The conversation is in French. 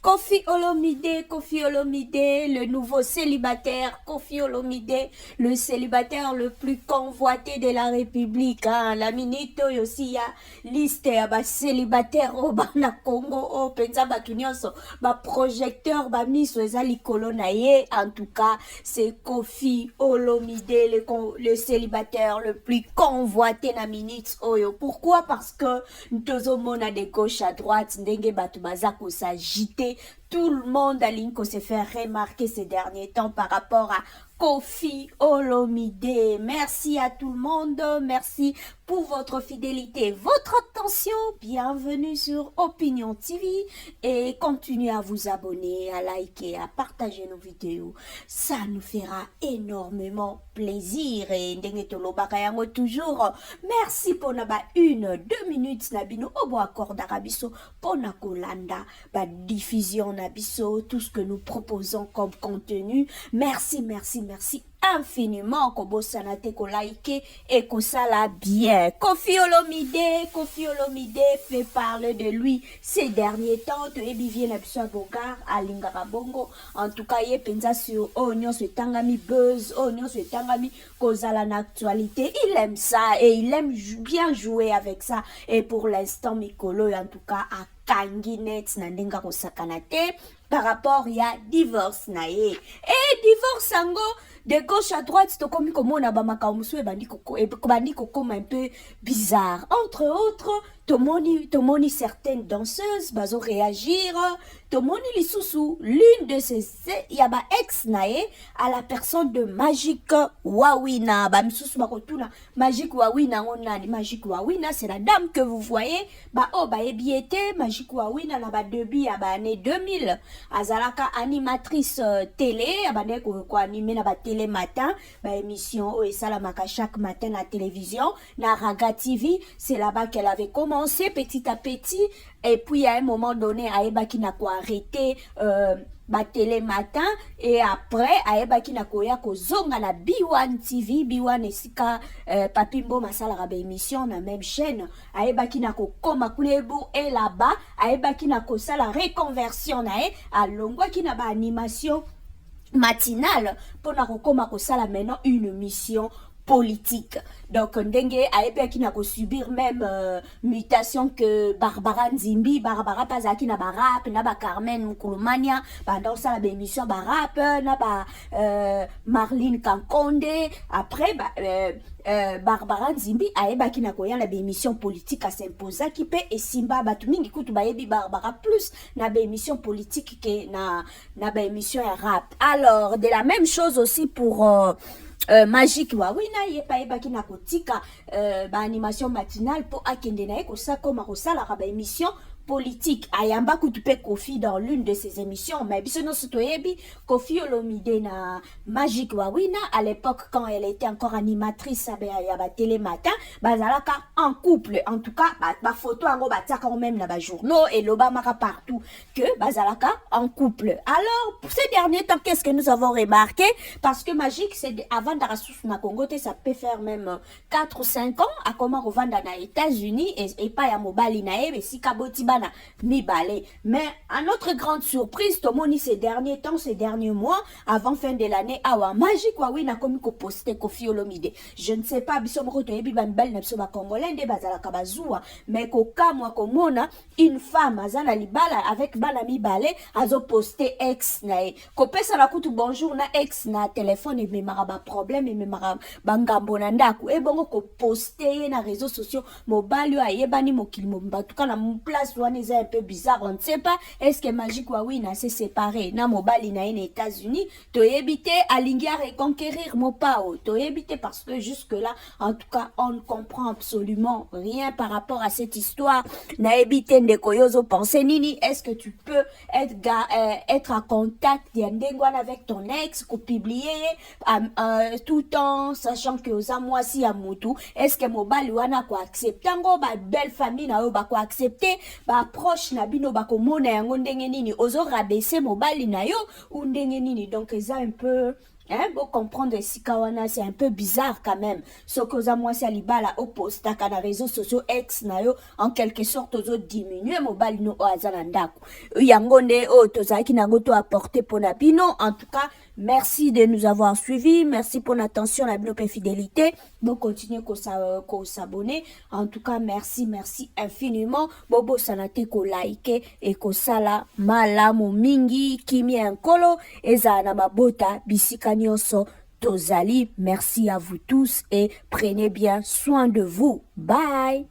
Koffi Olomide, le nouveau célibataire, Koffi Olomide, le célibataire le plus convoité de la République. Hein. La minute aussi, il y a liste ya célibataire au na Congo, au penza batunyoso, projecteur, miso ezali kolona ye. En tout cas, c'est Koffi Olomide, le célibataire le plus convoité na minute oyo. Pourquoi? Parce que nous a de gauche à droite, ndenge batu bazako s'agiter. Tout le monde a ligne se fait remarquer ces derniers temps par rapport à Koffi Olomide. Merci à tout le monde, merci pour votre fidélité, votre attention. Bienvenue sur Opinion TV et continuez à vous abonner, à liker, à partager nos vidéos. Ça nous fera énormément plaisir. Et toujours, merci pour naba 1-2 minutes nabino obo accord d'Arabiso pour na kolanda ba diffusion nabiso tout ce que nous proposons comme contenu. Merci infiniment kobo sanate ko like et ko sala bien. Koffi Olomide fait parler de lui ces derniers temps. To ebivie na biso bogar alingaka bongo. En tout cas, ye penza sur Onyon se tangami buzz, Onyon se tangami kozala na actualité. Il aime ça et il aime bien jouer avec ça. Et pour l'instant, Mikolo en tout cas a kanginet na ndenga ko sakanate par rapport ya divorce na ye. Et divorce ango de gauche à droite, to komi komona ba makamousu e bandi koko un peu bizarre. Entre autres, tomoni certaines danseuses bazo réagir, tomoni lisusu l'une de ces yaba ex nae à la personne de Magic Wawina. Ba misusu bakotuna Magic Wawina onani. Magic Wawina c'est la dame que vous voyez. Ba ebiete Magic Wawina na ba début ya ba année 2000. Azalaka animatrice télé, abane ko animer na ba télé matin, ba émission et salamaka chaque matin à la télévision, na Raga TV. C'est là-bas qu'elle avait commencé petit à petit. Et puis à un moment donné, Aeba qui n'a quoi arrêté ba télé matin. Et après, Aeba qui n'a quoi ko zonga na B1 TV, B1 esika Papimbo Masala Rabe émission na même chaîne. Aeba qui n'a ko koma kulebu et là-bas, Aeba qui n'a ko ça la reconversion na à longwa qui n'a ba animation matinale pour na ko koma ko ça la maintenant une mission politique. Donc ndenge aebe qui n'a ko subir même mutation que Barbara Nzimbi, Barbara Pazaki na barap na ba Carmen Nkulumania pendant ça la émission barap na ba Marlene Kankonde après Barbara Nzimbi aeba qui n'a koya la émission politique à s'imposer qui peut et simba batu mingi kutu baebi Barbara plus na ba émission politique que na ba émission rap. Alors de la même chose aussi pour Magic Wawina yepa eba ki na kotika ba animation matinale pour akende na eko sa koma ko sala ba émission politique. Ayamba kutupe Koffi dans l'une de ses émissions, mais biso no sotoyebi Koffi Olomide na Magic Wawina à l'époque quand elle était encore animatrice à ba télé matin, bazalaka en couple. En tout cas, ba photo ango batia quand même na ba journaux et l'Obamaka partout que bazalaka en couple. Alors, pour ces derniers temps, qu'est-ce que nous avons remarqué? Parce que Magic, c'est avant d'Arasous na Congo, ça peut faire même 4 ou 5 ans à comment revendre na États-Unis et pas ya mobali na ebe si kaboti mi balé. Mais à notre grande surprise, Tomoni ces derniers temps, ces derniers mois, avant fin de l'année, awa Magic Wawina komi ko poster Koffi Olomide. Je ne sais pas, biso moko toyebi ban bel na biso ba congolais nde bazala kabazua, mais ko kamwa komona une femme azana libala avec bana mi balé azo poster ex na e. Ko pesa na kutu bonjour na ex na téléphone et memara ba problème et memara bangambo na ndaku e bongo ko poster na réseaux sociaux mobali ayebani mokili mobimba tuka na place est un peu bizarre, on ne sait pas. Est-ce que Magic Wawina s'est séparé na mobali na en États-Unis? To éviter à lingia reconquérir mon pao. To éviter parce que jusque là, en tout cas, on ne comprend absolument rien par rapport à cette histoire. Na éviter de koyozo penser nini. Est-ce que tu peux être en contact d'Yandengwan avec ton ex, ko publier tout en sachant que aux amois si à Moutou. Est-ce que mobali wana ko accepter ngo ba belle famille na yo ba ko accepter ba approche na bino bakomona yango ndenge nini ozo rabaisser mobali na yo ou ndenge nini. Donc ça un peu Hein, vous comprendre Sikawana, c'est un peu bizarre quand même. Ce que ça, moi, c'est libala au poste, dans les réseaux sociaux ex na yo, en quelque sorte, aux diminuer mobile no azanandaku. Yangonde o tozaki nango to apporter pour nabino. En tout cas, merci de nous avoir suivis. Merci pour l'attention, la et fidélité. Bon, continuez qu'on s'abonner. En tout cas, merci infiniment. Bobo sanate ko like et ko sala malamu mingi kimi enkolo eza na mabota bisika nyonso tozali. Merci à vous tous et prenez bien soin de vous. Bye.